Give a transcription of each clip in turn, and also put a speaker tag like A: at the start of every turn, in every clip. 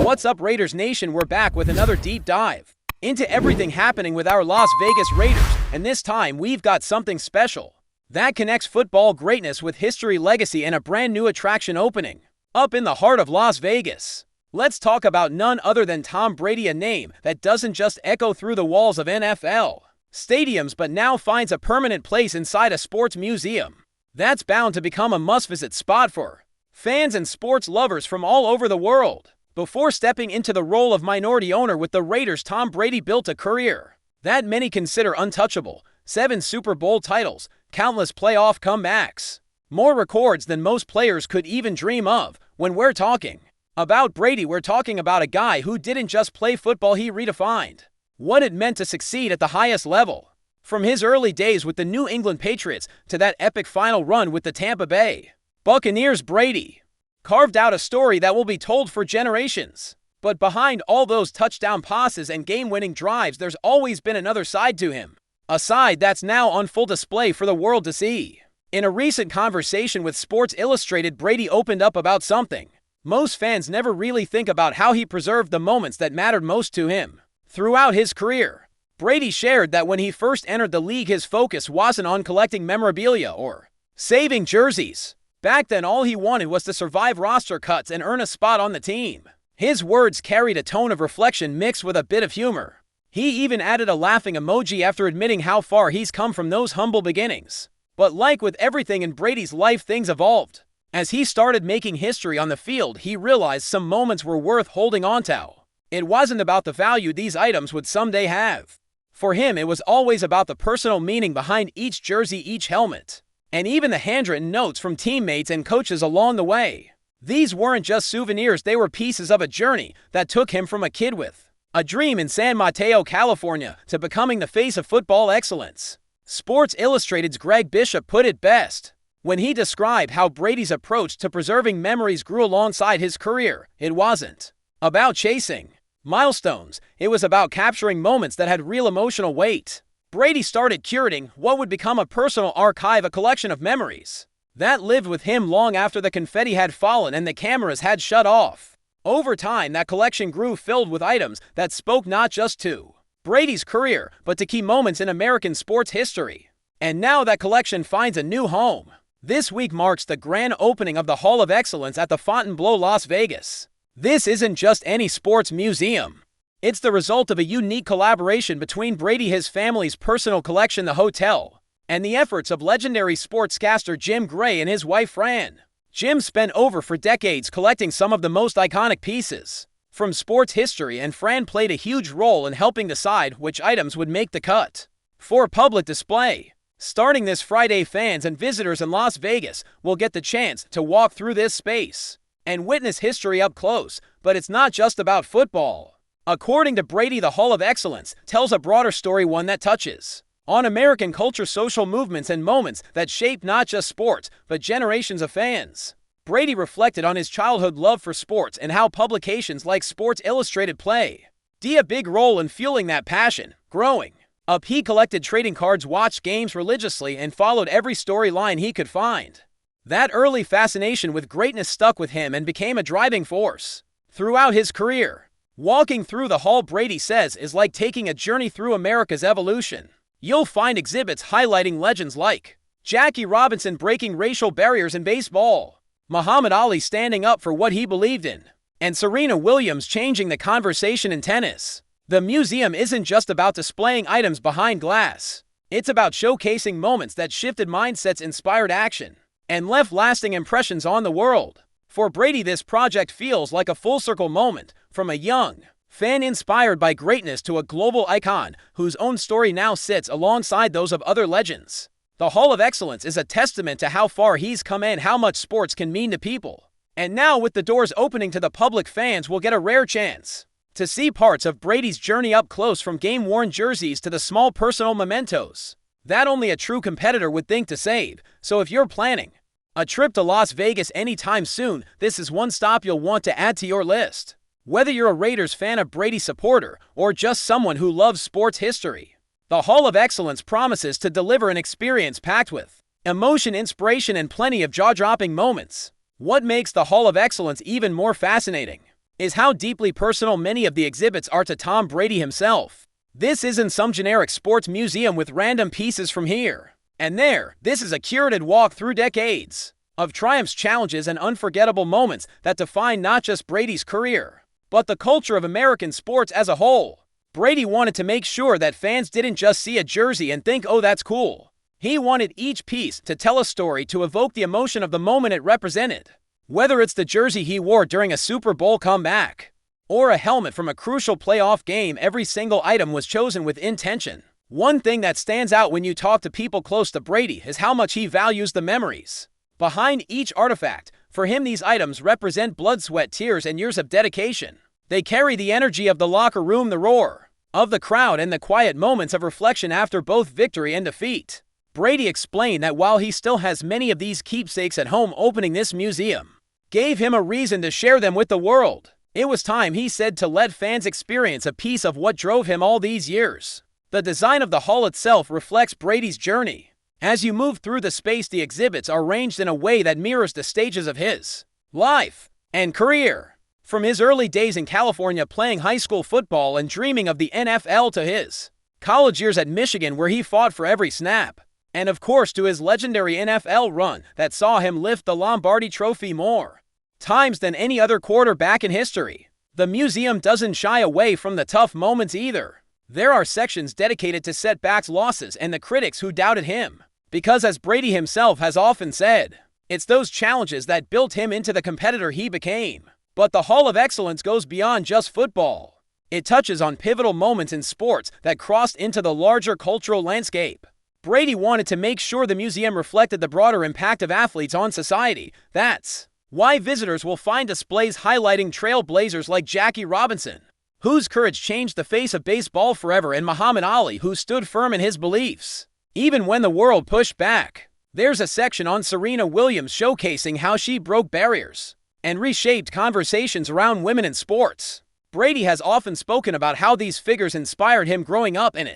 A: What's up, Raiders Nation? We're back with another deep dive into everything happening with our Las Vegas Raiders, and this time we've got something special that connects football greatness with history, legacy, and a brand new attraction opening up in the heart of Las Vegas. Let's talk about none other than Tom Brady, a name that doesn't just echo through the walls of NFL stadiums but now finds a permanent place inside a sports museum that's bound to become a must-visit spot for fans and sports lovers from all over the world. Before stepping into the role of minority owner with the Raiders, Tom Brady built a career that many consider untouchable. 7 Super Bowl titles, countless playoff comebacks, more records than most players could even dream of. When we're talking about Brady, we're talking about a guy who didn't just play football, he redefined what it meant to succeed at the highest level. From his early days with the New England Patriots to that epic final run with the Tampa Bay Buccaneers, Brady carved out a story that will be told for generations. But behind all those touchdown passes and game-winning drives, there's always been another side to him. A side that's now on full display for the world to see. In a recent conversation with Sports Illustrated, Brady opened up about something most fans never really think about: how he preserved the moments that mattered most to him throughout his career. Brady shared that when he first entered the league, his focus wasn't on collecting memorabilia or saving jerseys. Back then, all he wanted was to survive roster cuts and earn a spot on the team. His words carried a tone of reflection mixed with a bit of humor. He even added a laughing emoji after admitting how far he's come from those humble beginnings. But like with everything in Brady's life, things evolved. As he started making history on the field, he realized some moments were worth holding on to. It wasn't about the value these items would someday have. For him, it was always about the personal meaning behind each jersey, each helmet, and even the handwritten notes from teammates and coaches along the way. These weren't just souvenirs, they were pieces of a journey that took him from a kid with a dream in San Mateo, California, to becoming the face of football excellence. Sports Illustrated's Greg Bishop put it best when he described how Brady's approach to preserving memories grew alongside his career. It wasn't about chasing milestones, it was about capturing moments that had real emotional weight. Brady started curating what would become a personal archive, a collection of memories that lived with him long after the confetti had fallen and the cameras had shut off. Over time, that collection grew, filled with items that spoke not just to Brady's career, but to key moments in American sports history. And now that collection finds a new home. This week marks the grand opening of the Hall of Excellence at the Fontainebleau, Las Vegas. This isn't just any sports museum. It's the result of a unique collaboration between Brady, his family's personal collection, the hotel, and the efforts of legendary sportscaster Jim Gray and his wife Fran. Jim spent over 4 decades collecting some of the most iconic pieces from sports history, and Fran played a huge role in helping decide which items would make the cut for public display. Starting this Friday, fans and visitors in Las Vegas will get the chance to walk through this space and witness history up close. But it's not just about football. According to Brady, the Hall of Excellence tells a broader story, one that touches on American culture, social movements, and moments that shaped not just sports, but generations of fans. Brady reflected on his childhood love for sports and how publications like Sports Illustrated play a big role in fueling that passion. Growing up, he collected trading cards, watched games religiously, and followed every storyline he could find. That early fascination with greatness stuck with him and became a driving force throughout his career. Walking through the hall, Brady says, is like taking a journey through America's evolution. You'll find exhibits highlighting legends like Jackie Robinson breaking racial barriers in baseball, Muhammad Ali standing up for what he believed in, and Serena Williams changing the conversation in tennis. The museum isn't just about displaying items behind glass. It's about showcasing moments that shifted mindsets, inspired action, and left lasting impressions on the world. For Brady, this project feels like a full-circle moment, from a young fan inspired by greatness to a global icon whose own story now sits alongside those of other legends. The Hall of Excellence is a testament to how far he's come and how much sports can mean to people. And now, with the doors opening to the public, fans will get a rare chance to see parts of Brady's journey up close, from game-worn jerseys to the small personal mementos that only a true competitor would think to save. So if you're planning a trip to Las Vegas anytime soon, this is one stop you'll want to add to your list. Whether you're a Raiders fan, a Brady supporter, or just someone who loves sports history, the Hall of Excellence promises to deliver an experience packed with emotion, inspiration, and plenty of jaw-dropping moments. What makes the Hall of Excellence even more fascinating is how deeply personal many of the exhibits are to Tom Brady himself. This isn't some generic sports museum with random pieces from here and there. This is a curated walk through decades of triumphs, challenges, and unforgettable moments that define not just Brady's career, but the culture of American sports as a whole. Brady wanted to make sure that fans didn't just see a jersey and think, oh, that's cool. He wanted each piece to tell a story, to evoke the emotion of the moment it represented. Whether it's the jersey he wore during a Super Bowl comeback or a helmet from a crucial playoff game, every single item was chosen with intention. One thing that stands out when you talk to people close to Brady is how much he values the memories behind each artifact. For him, these items represent blood, sweat, tears, and years of dedication. They carry the energy of the locker room, the roar of the crowd, and the quiet moments of reflection after both victory and defeat. Brady explained that while he still has many of these keepsakes at home, opening this museum gave him a reason to share them with the world. It was time, he said, to let fans experience a piece of what drove him all these years. The design of the hall itself reflects Brady's journey. As you move through the space, the exhibits are arranged in a way that mirrors the stages of his life and career. From his early days in California playing high school football and dreaming of the NFL, to his college years at Michigan where he fought for every snap, and of course to his legendary NFL run that saw him lift the Lombardi Trophy more times than any other quarterback in history. The museum doesn't shy away from the tough moments either. There are sections dedicated to setbacks, losses, and the critics who doubted him. Because as Brady himself has often said, it's those challenges that built him into the competitor he became. But the Hall of Excellence goes beyond just football. It touches on pivotal moments in sports that crossed into the larger cultural landscape. Brady wanted to make sure the museum reflected the broader impact of athletes on society. That's why visitors will find displays highlighting trailblazers like Jackie Robinson, whose courage changed the face of baseball forever, and Muhammad Ali, who stood firm in his beliefs even when the world pushed back. There's a section on Serena Williams showcasing how she broke barriers and reshaped conversations around women in sports. Brady has often spoken about how these figures inspired him growing up, and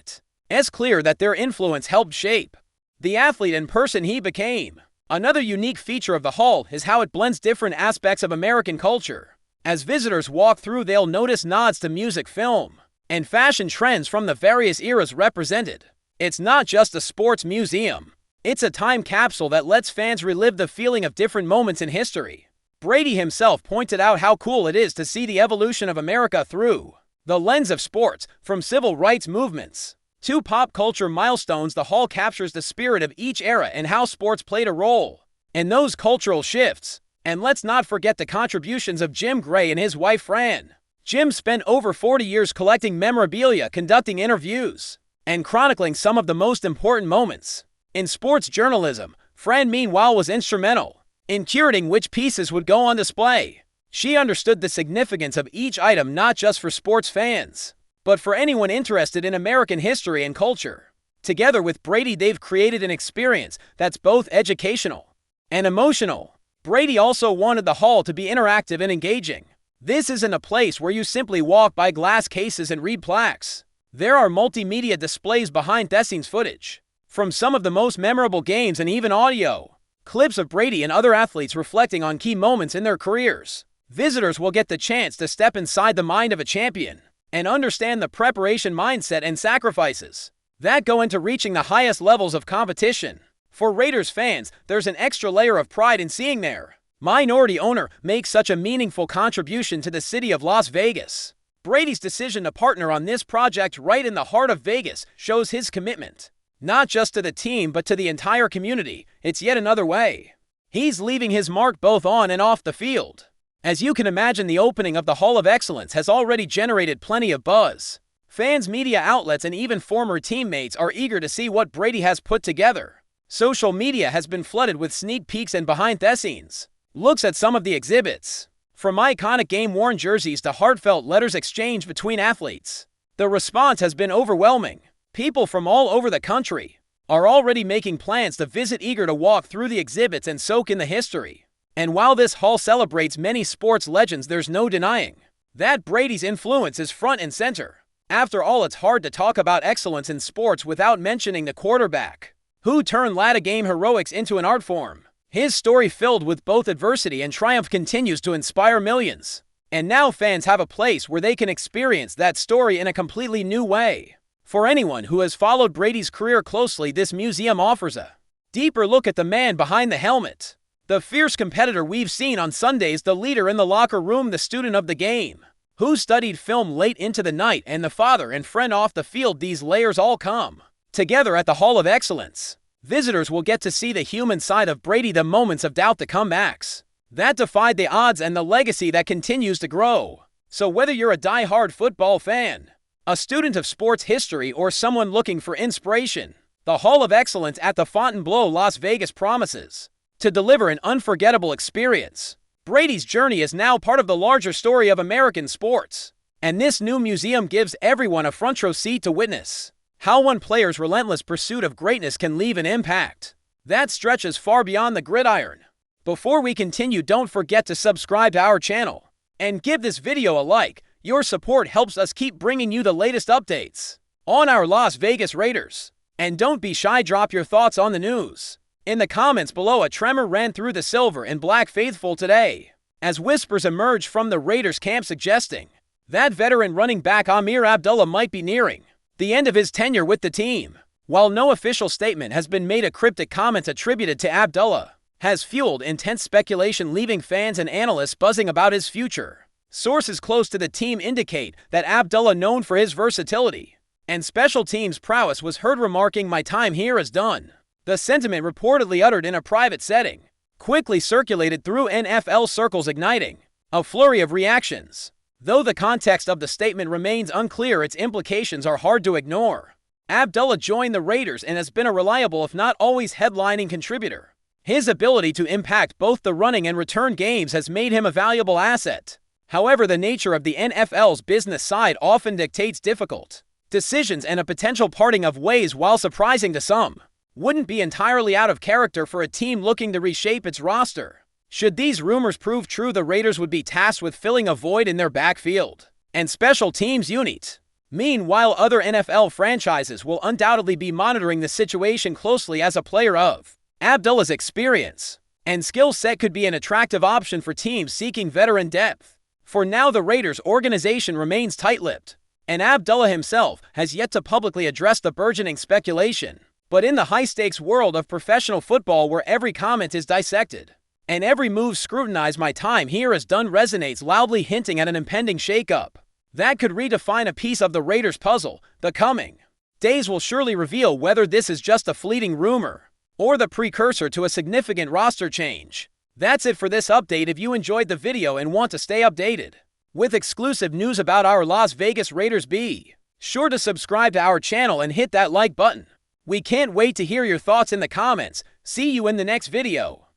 A: it's clear that their influence helped shape the athlete and person he became. Another unique feature of the hall is how it blends different aspects of American culture. As visitors walk through, they'll notice nods to music, film, and fashion trends from the various eras represented. It's not just a sports museum. It's a time capsule that lets fans relive the feeling of different moments in history. Brady himself pointed out how cool it is to see the evolution of America through the lens of sports. From civil rights movements to pop culture milestones, the hall captures the spirit of each era and how sports played a role in those cultural shifts. And let's not forget the contributions of Jim Gray and his wife Fran. Jim spent over 40 years collecting memorabilia, conducting interviews, and chronicling some of the most important moments in sports journalism. Fran, meanwhile, was instrumental in curating which pieces would go on display. She understood the significance of each item, not just for sports fans, but for anyone interested in American history and culture. Together with Brady, they've created an experience that's both educational and emotional. Brady also wanted the hall to be interactive and engaging. This isn't a place where you simply walk by glass cases and read plaques. There are multimedia displays, behind the scenes footage from some of the most memorable games, and even audio clips of Brady and other athletes reflecting on key moments in their careers. Visitors will get the chance to step inside the mind of a champion and understand the preparation, mindset, and sacrifices that go into reaching the highest levels of competition. For Raiders fans, there's an extra layer of pride in seeing their minority owner make such a meaningful contribution to the city of Las Vegas. Brady's decision to partner on this project right in the heart of Vegas shows his commitment not just to the team but to the entire community. It's yet another way he's leaving his mark both on and off the field. As you can imagine, the opening of the Hall of Excellence has already generated plenty of buzz. Fans, media outlets, and even former teammates are eager to see what Brady has put together. Social media has been flooded with sneak peeks and behind-the-scenes looks at some of the exhibits. From iconic game-worn jerseys to heartfelt letters exchanged between athletes, the response has been overwhelming. People from all over the country are already making plans to visit, eager to walk through the exhibits and soak in the history. And while this hall celebrates many sports legends, there's no denying that Brady's influence is front and center. After all, it's hard to talk about excellence in sports without mentioning the quarterback who turned late game heroics into an art form. His story, filled with both adversity and triumph, continues to inspire millions. And now fans have a place where they can experience that story in a completely new way. For anyone who has followed Brady's career closely, this museum offers a deeper look at the man behind the helmet. The fierce competitor we've seen on Sundays, the leader in the locker room, the student of the game, who studied film late into the night, and the father and friend off the field. These layers all come together at the Hall of Excellence. Visitors will get to see the human side of Brady, the moments of doubt, the comebacks that defied the odds, and the legacy that continues to grow. So whether you're a die-hard football fan, a student of sports history, or someone looking for inspiration, the Hall of Excellence at the Fontainebleau, Las Vegas promises to deliver an unforgettable experience. Brady's journey is now part of the larger story of American sports, and this new museum gives everyone a front-row seat to witness how one player's relentless pursuit of greatness can leave an impact that stretches far beyond the gridiron. Before we continue, don't forget to subscribe to our channel and give this video a like. Your support helps us keep bringing you the latest updates on our Las Vegas Raiders. And don't be shy, drop your thoughts on the news in the comments below. A tremor ran through the silver and black faithful today as whispers emerged from the Raiders camp suggesting that veteran running back AMEER ABDULLAH might be nearing the end of his tenure with the team. While no official statement has been made, a cryptic comment attributed to Abdullah has fueled intense speculation, leaving fans and analysts buzzing about his future. Sources close to the team indicate that Abdullah, known for his versatility and special teams prowess, was heard remarking, "My time here is done." The sentiment, reportedly uttered in a private setting, quickly circulated through NFL circles, igniting a flurry of reactions. Though the context of the statement remains unclear, its implications are hard to ignore. Abdullah joined the Raiders and has been a reliable, if not always headlining, contributor. His ability to impact both the running and return games has made him a valuable asset. However, the nature of the NFL's business side often dictates difficult decisions, and a potential parting of ways, while surprising to some, wouldn't be entirely out of character for a team looking to reshape its roster. Should these rumors prove true, the Raiders would be tasked with filling a void in their backfield and special teams unit. Meanwhile, other NFL franchises will undoubtedly be monitoring the situation closely, as a player of Abdullah's experience and skill set could be an attractive option for teams seeking veteran depth. For now, the Raiders organization remains tight-lipped, and Abdullah himself has yet to publicly address the burgeoning speculation. But in the high-stakes world of professional football, where every comment is dissected and every move scrutinized, "My time here is done" resonates loudly, hinting at an impending shakeup that could redefine a piece of the Raiders' puzzle. The coming days will surely reveal whether this is just a fleeting rumor or the precursor to a significant roster change. That's it for this update. If you enjoyed the video and want to stay updated with exclusive news about our Las Vegas Raiders, be sure to subscribe to our channel and hit that like button. We can't wait to hear your thoughts in the comments. See you in the next video.